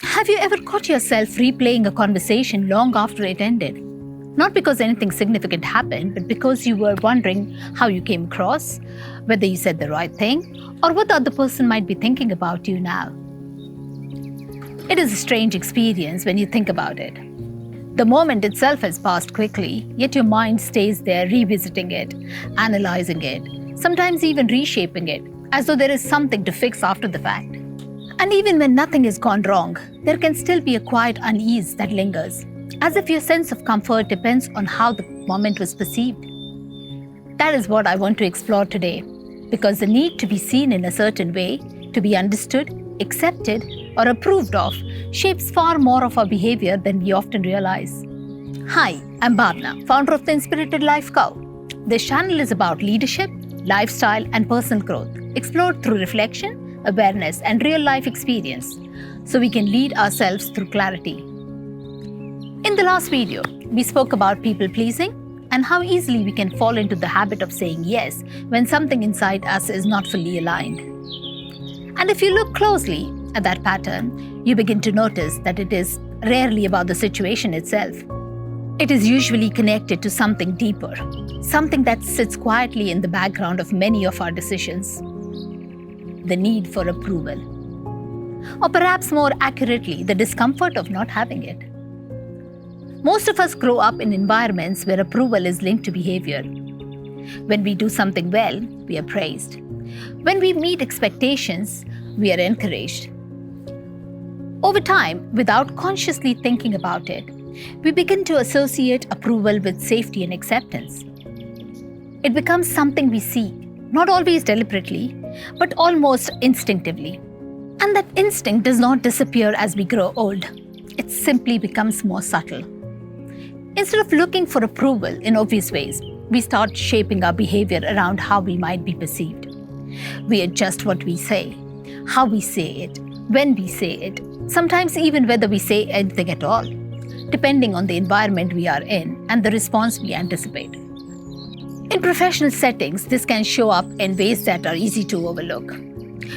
Have you ever caught yourself replaying a conversation long after it ended? Not because anything significant happened, but because you were wondering how you came across, whether you said the right thing, or what the other person might be thinking about you now. It is a strange experience when you think about it. The moment itself has passed quickly, yet your mind stays there revisiting it, analysing it, sometimes even reshaping it, as though there is something to fix after the fact. And even when nothing has gone wrong, there can still be a quiet unease that lingers, as if your sense of comfort depends on how the moment was perceived. That is what I want to explore today, because the need to be seen in a certain way, to be understood, accepted, or approved of, shapes far more of our behavior than we often realize. Hi, I'm Bhavna, founder of the Inspirited Life Cow. This channel is about leadership, lifestyle, and personal growth, explored through reflection, awareness, and real-life experience, so we can lead ourselves through clarity. In the last video, we spoke about people-pleasing and how easily we can fall into the habit of saying yes when something inside us is not fully aligned. And if you look closely at that pattern, you begin to notice that it is rarely about the situation itself. It is usually connected to something deeper, something that sits quietly in the background of many of our decisions. The need for approval. Or perhaps more accurately, the discomfort of not having it. Most of us grow up in environments where approval is linked to behavior. When we do something well, we are praised. When we meet expectations, we are encouraged. Over time, without consciously thinking about it, we begin to associate approval with safety and acceptance. It becomes something we seek, not always deliberately, but almost instinctively. And that instinct does not disappear as we grow old. It simply becomes more subtle. Instead of looking for approval in obvious ways, we start shaping our behavior around how we might be perceived. We adjust what we say, how we say it, when we say it, sometimes even whether we say anything at all, depending on the environment we are in and the response we anticipate. In professional settings, this can show up in ways that are easy to overlook.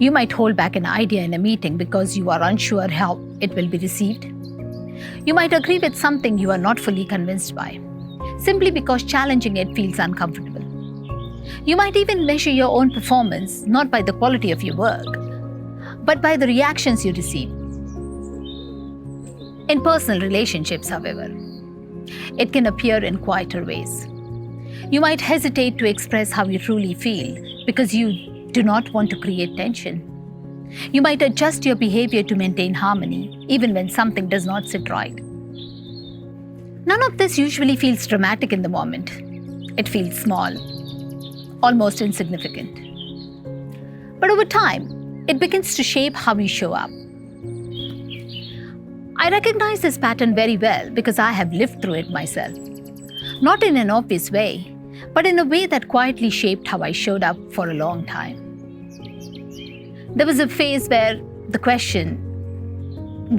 You might hold back an idea in a meeting because you are unsure how it will be received. You might agree with something you are not fully convinced by, simply because challenging it feels uncomfortable. You might even measure your own performance not by the quality of your work, but by the reactions you receive. In personal relationships, however, it can appear in quieter ways. You might hesitate to express how you truly feel because you do not want to create tension. You might adjust your behavior to maintain harmony, even when something does not sit right. None of this usually feels dramatic in the moment. It feels small, almost insignificant. But over time, it begins to shape how you show up. I recognize this pattern very well because I have lived through it myself. Not in an obvious way, but in a way that quietly shaped how I showed up for a long time. There was a phase where the question,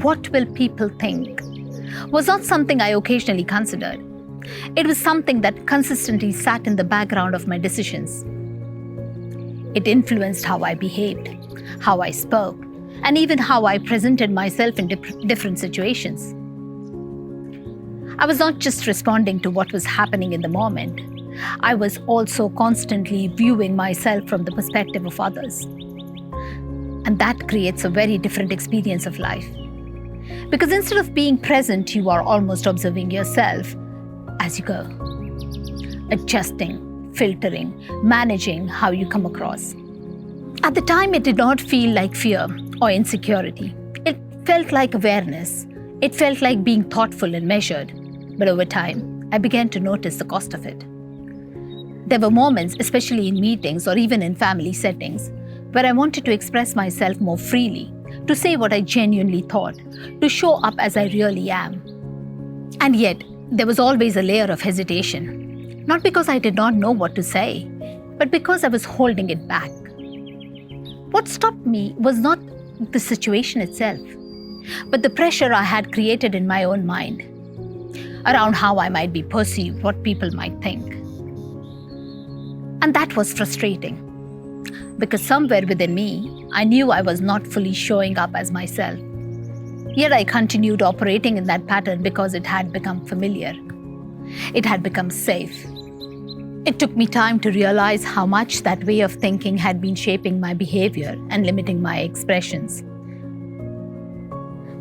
what will people think, was not something I occasionally considered. It was something that consistently sat in the background of my decisions. It influenced how I behaved, how I spoke, and even how I presented myself in different situations. I was not just responding to what was happening in the moment. I was also constantly viewing myself from the perspective of others. And that creates a very different experience of life. Because instead of being present, you are almost observing yourself as you go. Adjusting, filtering, managing how you come across. At the time, it did not feel like fear or insecurity. It felt like awareness. It felt like being thoughtful and measured. But over time, I began to notice the cost of it. There were moments, especially in meetings or even in family settings, where I wanted to express myself more freely, to say what I genuinely thought, to show up as I really am. And yet, there was always a layer of hesitation, not because I did not know what to say, but because I was holding it back. What stopped me was not the situation itself, but the pressure I had created in my own mind around how I might be perceived, what people might think. And that was frustrating, because somewhere within me, I knew I was not fully showing up as myself. Yet I continued operating in that pattern because it had become familiar. It had become safe. It took me time to realize how much that way of thinking had been shaping my behavior and limiting my expressions.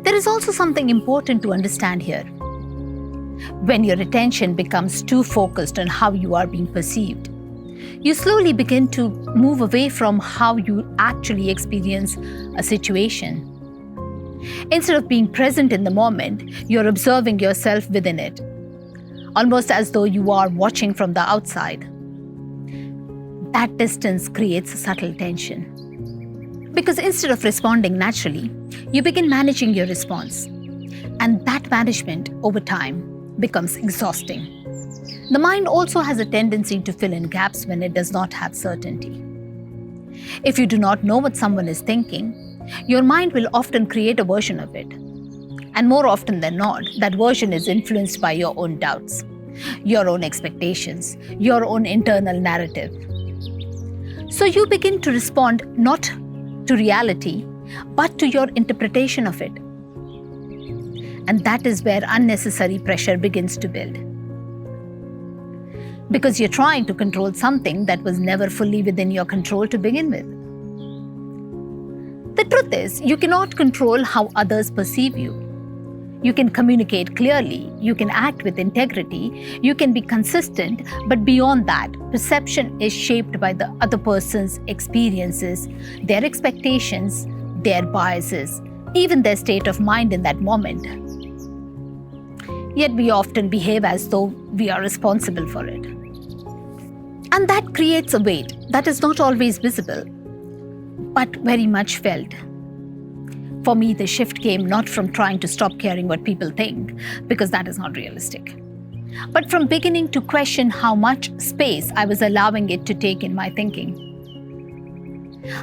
There is also something important to understand here. When your attention becomes too focused on how you are being perceived, you slowly begin to move away from how you actually experience a situation. Instead of being present in the moment, you're observing yourself within it, almost as though you are watching from the outside. That distance creates a subtle tension. Because instead of responding naturally, you begin managing your response. And that management, over time, becomes exhausting. The mind also has a tendency to fill in gaps when it does not have certainty. If you do not know what someone is thinking, your mind will often create a version of it. And more often than not, that version is influenced by your own doubts, your own expectations, your own internal narrative. So you begin to respond not to reality, but to your interpretation of it. And that is where unnecessary pressure begins to build. Because you're trying to control something that was never fully within your control to begin with. The truth is, you cannot control how others perceive you. You can communicate clearly, you can act with integrity, you can be consistent, but beyond that, perception is shaped by the other person's experiences, their expectations, their biases, even their state of mind in that moment. Yet we often behave as though we are responsible for it. And that creates a weight that is not always visible, but very much felt. For me, the shift came not from trying to stop caring what people think, because that is not realistic, but from beginning to question how much space I was allowing it to take in my thinking.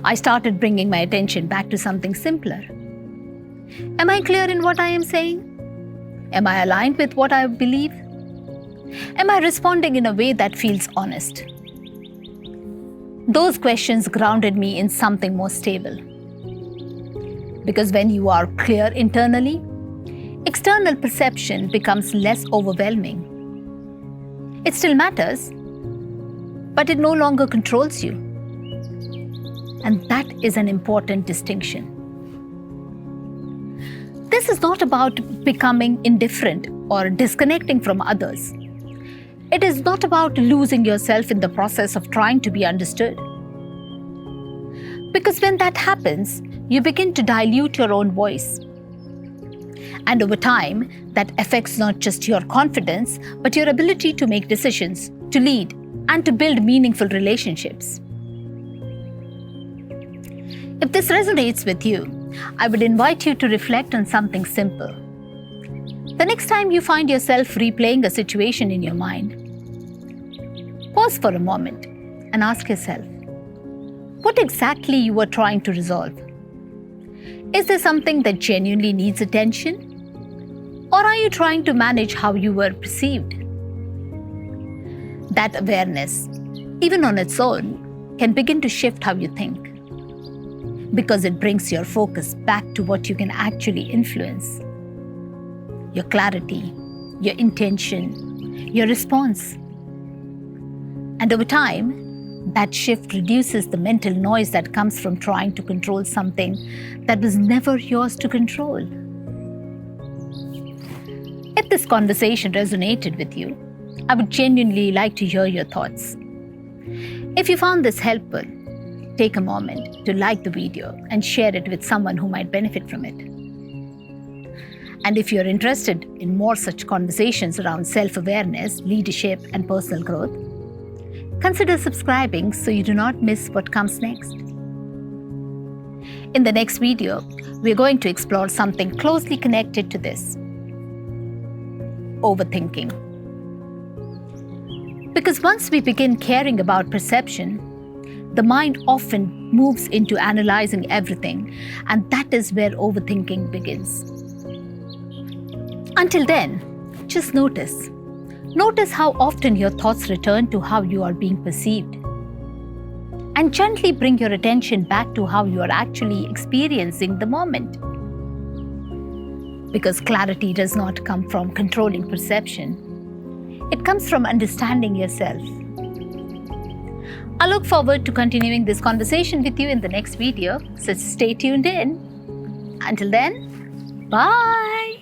I started bringing my attention back to something simpler. Am I clear in what I am saying? Am I aligned with what I believe? Am I responding in a way that feels honest? Those questions grounded me in something more stable. Because when you are clear internally, external perception becomes less overwhelming. It still matters, but it no longer controls you. And that is an important distinction. This is not about becoming indifferent or disconnecting from others. It is not about losing yourself in the process of trying to be understood. Because when that happens, you begin to dilute your own voice. And over time, that affects not just your confidence, but your ability to make decisions, to lead, and to build meaningful relationships. If this resonates with you, I would invite you to reflect on something simple. The next time you find yourself replaying a situation in your mind, pause for a moment and ask yourself, what exactly you were trying to resolve? Is there something that genuinely needs attention? Or are you trying to manage how you were perceived? That awareness, even on its own, can begin to shift how you think, because it brings your focus back to what you can actually influence. Your clarity, your intention, your response. And over time, that shift reduces the mental noise that comes from trying to control something that was never yours to control. If this conversation resonated with you, I would genuinely like to hear your thoughts. If you found this helpful, take a moment to like the video and share it with someone who might benefit from it. And if you're interested in more such conversations around self-awareness, leadership, and personal growth, consider subscribing so you do not miss what comes next. In the next video, we're going to explore something closely connected to this: overthinking. Because once we begin caring about perception, the mind often moves into analyzing everything, and that is where overthinking begins. Until then, just notice. Notice how often your thoughts return to how you are being perceived. And gently bring your attention back to how you are actually experiencing the moment. Because clarity does not come from controlling perception. It comes from understanding yourself. I look forward to continuing this conversation with you in the next video, so stay tuned in. Until then, bye!